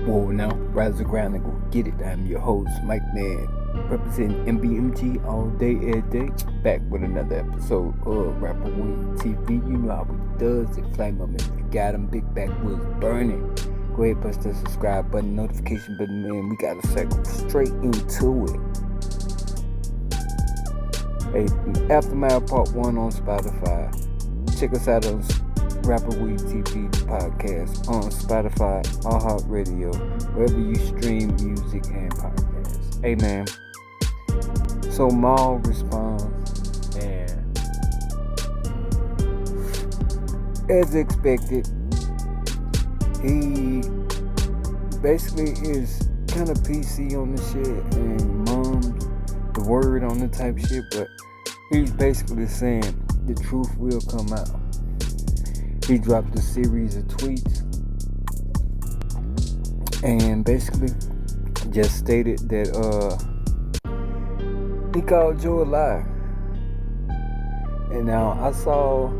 Whoa, now rise the ground and go get it. I'm your host, Mike Man, representing MBMG all day, every day. Back with another episode of RAPPERWEED TV. You know how it does. It flame up and you got them big backwoods burning. Go ahead, press the subscribe button, notification button, man. We gotta cycle straight into it. Hey, Aftermath Part 1 on Spotify. Check us out on RAPPERWEED TV podcast on Spotify, iHEARTradio, wherever you stream music and podcasts. Hey man, so Mal responds, and as expected, he basically is kind of PC on the shit and mums the word on the type shit, but he's basically saying the truth will come out. He dropped a series of tweets and basically just stated that he called Joe a liar. And now I saw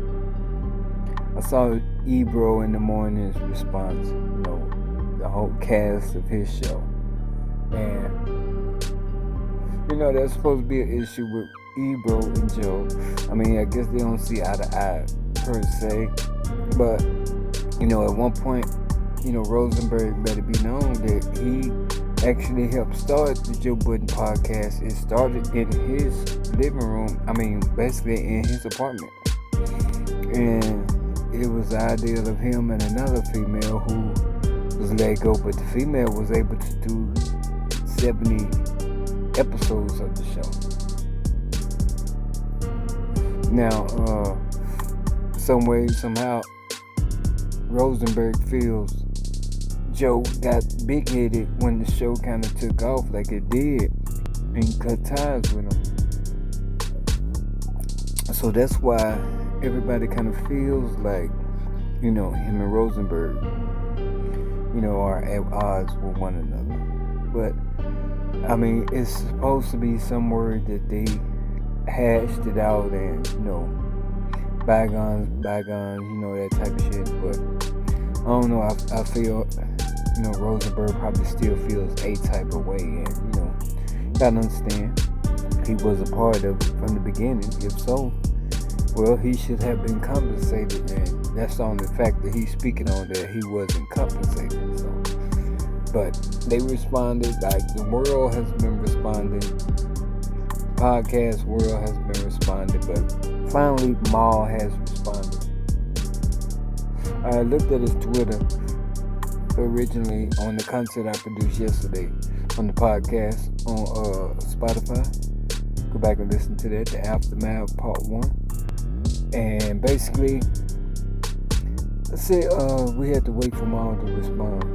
Ebro in the morning's response, you know, the whole cast of his show. And you know that's supposed to be an issue with Ebro and Joe. I mean, I guess they don't see eye to eye per se. But, you know, at one point, you know, Rosenberg let it be known that he actually helped start the Joe Budden podcast. It started in his living room. I mean, basically in his apartment. And it was the idea of him and another female who was let go. But the female was able to do 70 episodes of the show. Now, some way, somehow, Rosenberg feels Joe got big-headed when the show kind of took off like it did and cut ties with him. So that's why everybody kind of feels like, you know, him and Rosenberg, you know, are at odds with one another. But, I mean, it's supposed to be some word that they hashed it out and, you know, bygones, you know, that type of shit. But I don't know, I feel, you know, Rosenberg probably still feels a type of way. And, you know, gotta understand, he was a part of it from the beginning. If so, well, he should have been compensated. And that's on the fact that he's speaking on that he wasn't compensated. So, but they responded, like the world has been responding. Podcast world has been responding, but finally Mal has responded. I looked at his Twitter originally on the content I produced yesterday on the podcast on Spotify. Go back and listen to that, the Aftermath Part 1. And basically I said we had to wait for Mal to respond.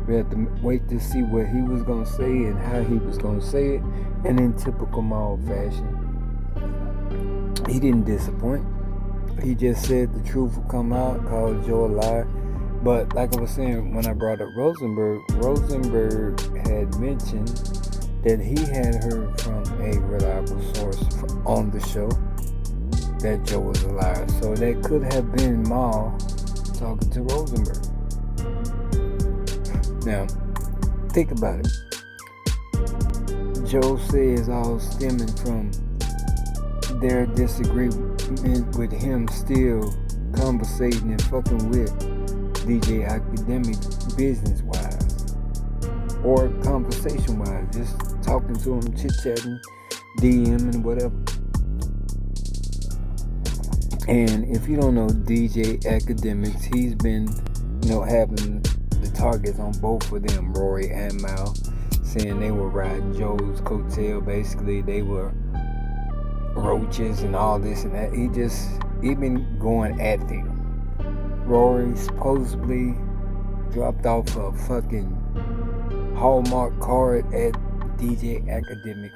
We had to wait to see what he was going to say and how he was going to say it. And in typical Mal fashion, he didn't disappoint. He just said the truth would come out, called Joe a liar. But like I was saying, when I brought up Rosenberg had mentioned that he had heard from a reliable source on the show that Joe was a liar. So that could have been Mal talking to Rosenberg. Now, think about it. Joe says all stemming from their disagreement with him still conversating and fucking with DJ Academic business-wise or conversation-wise, just talking to him, chit-chatting, DM and whatever. And if you don't know DJ Academics, he's been, you know, having the targets on both of them, RORY and Mal, saying they were riding Joe's coattail. Basically, they were roaches and all this and that. He been going at them. RORY supposedly dropped off a fucking Hallmark card at DJ Academics'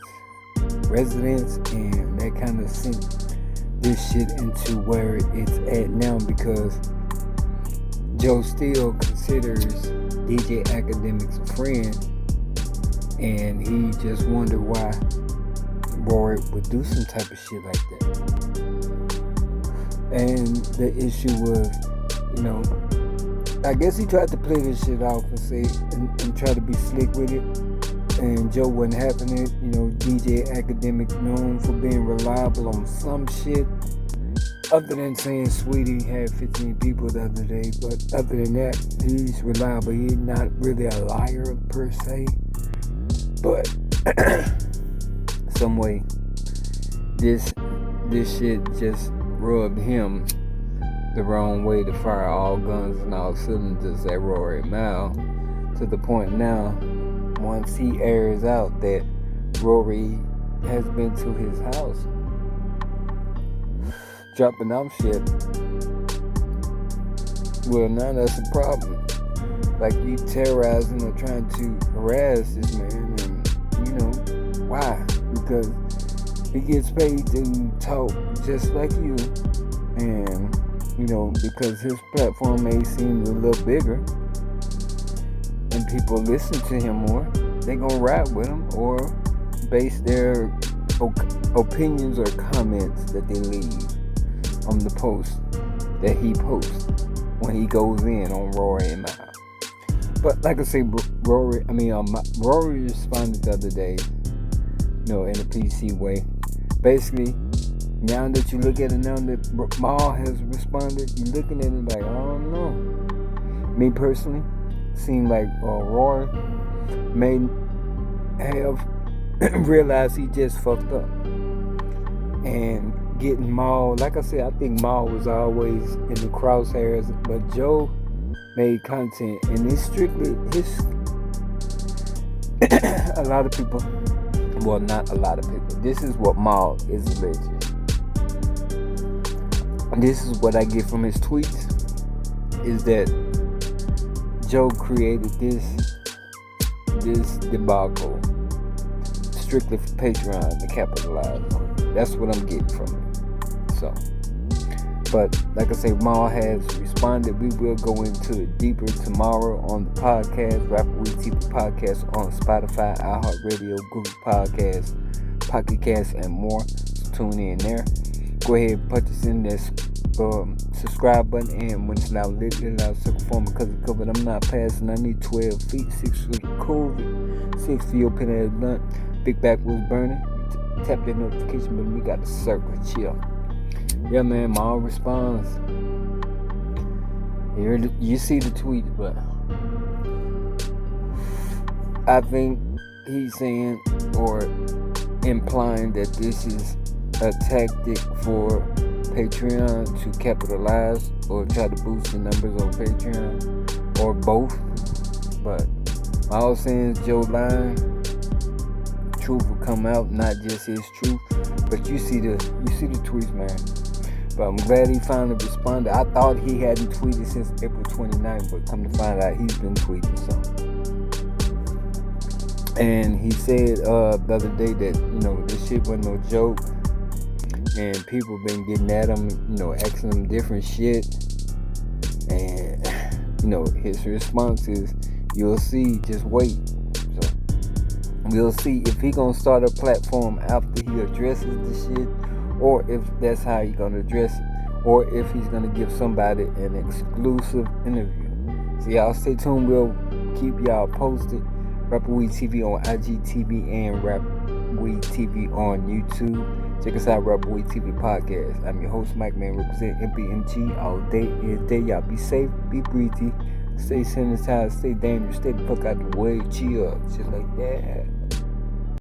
residence, and that kind of sent this shit into where it's at now, because Joe still considers DJ Academics a friend, and he just wondered why RORY would do some type of shit like that. And the issue was, you know, I guess he tried to play this shit off and say and try to be slick with it. And Joe wasn't having it. DJ Academic known for being reliable on some shit. Other than saying Sweetie had 15 people the other day, but other than that, he's reliable. He's not really a liar per se, but some way this shit just rubbed him the wrong way to fire all guns and all cylinders at Rory and Mal, to the point now, once he airs out that Rory has been to his house dropping off shit, well, now that's a problem. Like, you terrorizing or trying to harass this man, and why? Because he gets paid to talk just like you, and because his platform may seem a little bigger and people listen to him more, they gonna rap with him or base their opinions or comments that they leave on the post that he posts when he goes in on Rory and Mal. But like I say, Rory responded the other day, in a PC way. Basically, now that you look at it, now that Mal has responded, you're looking at it like, I don't know. Me personally, seemed like Rory may have realized he just fucked up. And getting Mal, like I said, I think Mal was always in the crosshairs, but Joe made content, and it's strictly his. A lot of people, well, not a lot of people, this is what Mal is alleging. This is what I get from his tweets, is that Joe created this debacle strictly for Patreon to capitalize on. That's what I'm getting from it. So, but like I say, Mal has responded. We will go into it deeper tomorrow on the podcast, RAPPERWEED TV podcast on Spotify, iHEARTradio, Google Podcasts, POCKETCAST, and more. So tune in there. Go ahead and put this in this subscribe button, and when it's now lit circle form because of COVID, I'm not passing. I need 12 feet, 6 for COVID, 6 for your pen at blunt. Big back was burning. Tap that notification button. We got the circle. Chill. Yeah, man. Mal responds. You see the tweet, but I think he's saying or implying that this is a tactic for Patreon to capitalize or try to boost the numbers on Patreon, or both. But all saying is Joe lying. Truth will come out, not just his truth. But you see the tweets, man. But I'm glad he finally responded. I thought he hadn't tweeted since April 29th, but come to find out he's been tweeting something. And he said the other day that this shit wasn't no joke. And people been getting at him, asking him different shit. And, his response is, you'll see, just wait. So, we'll see if he gonna start a platform after he addresses the shit, or if that's how he gonna address it, or if he's gonna give somebody an exclusive interview. So y'all stay tuned. We'll keep y'all posted. RAPPERWEED TV on IGTV and RAPPERWEED TV on YouTube. Check us out, RAPPERWEED TV podcast. I'm your host, Mike Man, represent MPMG all day, every day. Y'all be safe, be breezy, stay sanitized, stay dangerous, stay the fuck out the way. Chill, shit like that.